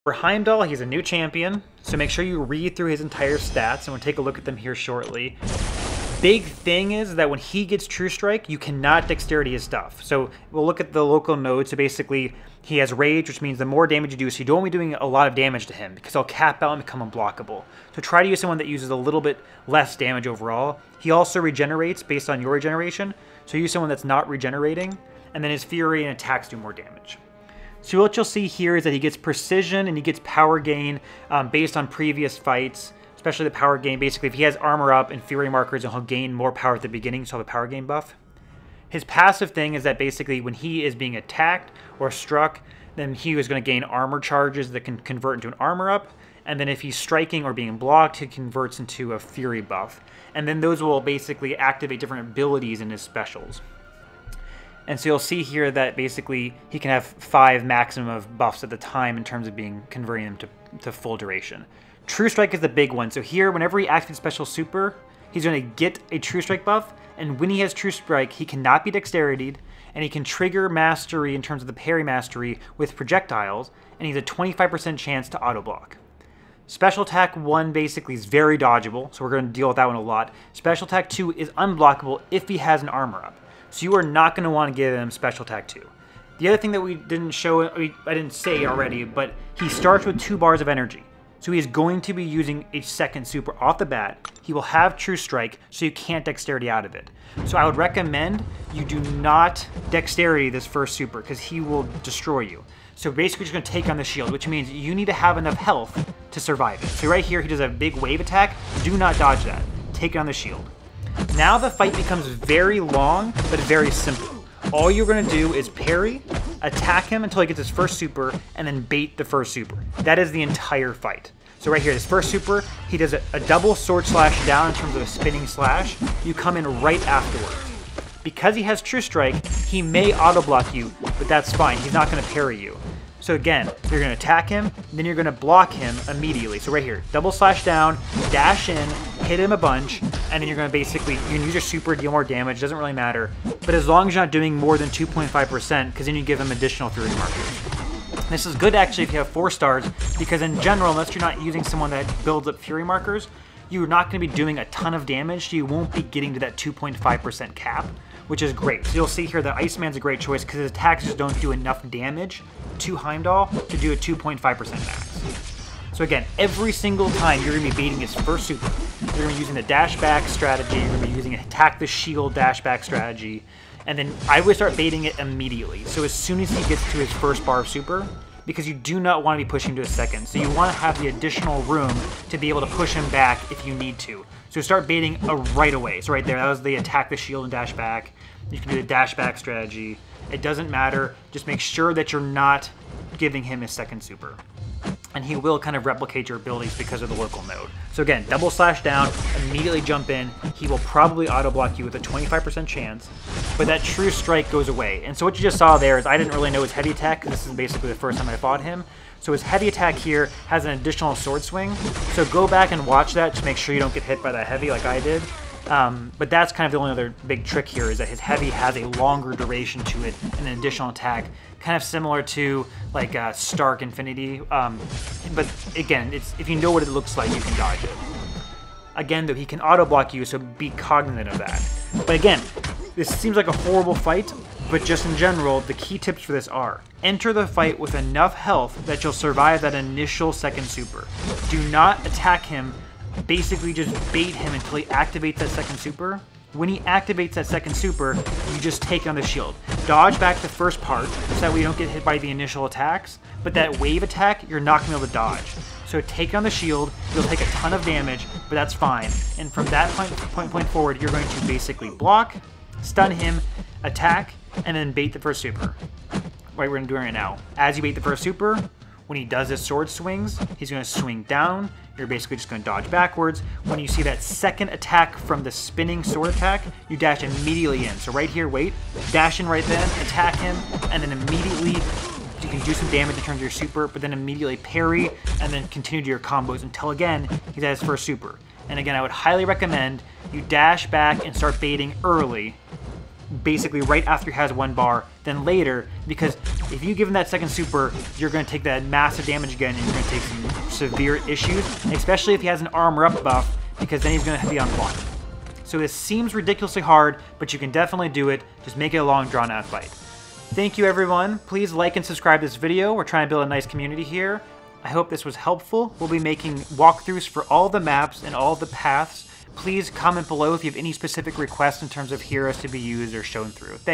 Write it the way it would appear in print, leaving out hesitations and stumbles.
For Heimdall, he's a new champion, so make sure you read through his entire stats, and we'll take a look at them here shortly. Big thing is that when he gets True Strike, you cannot dexterity his stuff. So we'll look at the local node. So basically, he has Rage, which means the more damage you do, so you don't want to be doing a lot of damage to him, because he'll cap out and become unblockable. So try to use someone that uses a little bit less damage overall. He also regenerates based on your regeneration, so use someone that's not regenerating, and then his Fury and attacks do more damage. So what you'll see here is that he gets precision and he gets power gain based on previous fights, especially the power gain. Basically, if he has armor up and Fury markers, he'll gain more power at the beginning, so he'll have a power gain buff. His passive thing is that basically when he is being attacked or struck, then he is going to gain armor charges that can convert into an armor up. And then if he's striking or being blocked, he converts into a Fury buff. And then those will basically activate different abilities in his specials. And so you'll see here that basically he can have 5 maximum of buffs at the time in terms of converting them to full duration. True Strike is the big one. So here, whenever he activates Special Super, he's going to get a True Strike buff. And when he has True Strike, he cannot be dexteritied, and he can trigger Mastery in terms of the parry Mastery with projectiles, and he has a 25% chance to auto block. Special Attack 1 basically is very dodgeable, so we're going to deal with that one a lot. Special Attack 2 is unblockable if he has an armor up. So you are not going to want to give him Special Attack 2. The other thing that we didn't show, I didn't say already, but he starts with 2 bars of energy. So he is going to be using a second super off the bat. He will have True Strike, so you can't dexterity out of it. So I would recommend you do not dexterity this first super, because he will destroy you. So basically you're just going to take on the shield, which means you need to have enough health to survive it. So right here, he does a big wave attack. Do not dodge that. Take on the shield. Now the fight becomes very long, but very simple. All you're going to do is parry, attack him until he gets his first super, and then bait the first super. That is the entire fight. So right here, his first super, he does a double sword slash down in terms of a spinning slash. You come in right afterwards. Because he has True Strike, he may auto block you, but that's fine. He's not going to parry you. So again, you're going to attack him, then you're going to block him immediately. So right here, double slash down, dash in, hit him a bunch, and then you're going to basically, you can use your super, deal more damage, doesn't really matter. But as long as you're not doing more than 2.5%, because then you give him additional Fury markers. This is good actually if you have 4 stars, because in general, unless you're not using someone that builds up Fury markers, you're not going to be doing a ton of damage, so you won't be getting to that 2.5% cap, which is great. So you'll see here that Iceman's a great choice because his attacks just don't do enough damage to Heimdall to do a 2.5% max. So again, every single time you're going to be baiting his first super. You're going to be using the dash back strategy, you're going to be using an attack the shield dash back strategy, and then I would start baiting it immediately. So as soon as he gets to his first bar of super, because you do not want to be pushing to a second. So you want to have the additional room to be able to push him back if you need to. So start baiting right away. So right there, that was the attack the shield and dash back. You can do the dash back strategy. It doesn't matter. Just make sure that you're not giving him his second super. And he will kind of replicate your abilities because of the local node. So again, double slash down, immediately jump in. He will probably auto block you with a 25% chance, but that True Strike goes away. And so what you just saw there is I didn't really know his heavy attack, because this is basically the first time I fought him. So his heavy attack here has an additional sword swing. So go back and watch that to make sure you don't get hit by that heavy like I did. But that's kind of the only other big trick here, is that his heavy has a longer duration to it and an additional attack, kind of similar to like Stark Infinity. But again, if you know what it looks like, you can dodge it. Again, though, he can auto block you, so be cognizant of that. But again, this seems like a horrible fight, but just in general, the key tips for this are: enter the fight with enough health that you'll survive that initial second super. Do not attack him. Basically just bait him until he activates that second super. When he activates that second super, you just take on the shield. Dodge back the first part so that way you don't get hit by the initial attacks, but that wave attack, you're not going to be able to dodge. So take on the shield, you'll take a ton of damage, but that's fine. And from that point forward, you're going to basically block, stun him, attack, and then bait the first super. Right, we're going to do it right now. As you bait the first super, when he does his sword swings, he's going to swing down. You're basically just going to dodge backwards. When you see that second attack from the spinning sword attack, you dash immediately in. So right here, wait, dash in right then, attack him, and then immediately you can do some damage in terms of your super, but then immediately parry, and then continue to your combos until, again, he's at his first super. And again, I would highly recommend you dash back and start baiting early, basically right after he has 1 bar than later, because if you give him that second super, you're going to take that massive damage again, and you're going to take some severe issues, especially if he has an armor up buff, because then he's going to be unblockable. So this seems ridiculously hard, but you can definitely do it. Just make it a long, drawn-out fight. Thank you, everyone. Please like and subscribe to this video. We're trying to build a nice community here. I hope this was helpful. We'll be making walkthroughs for all the maps and all the paths. Please comment below if you have any specific requests in terms of heroes to be used or shown through. Thanks.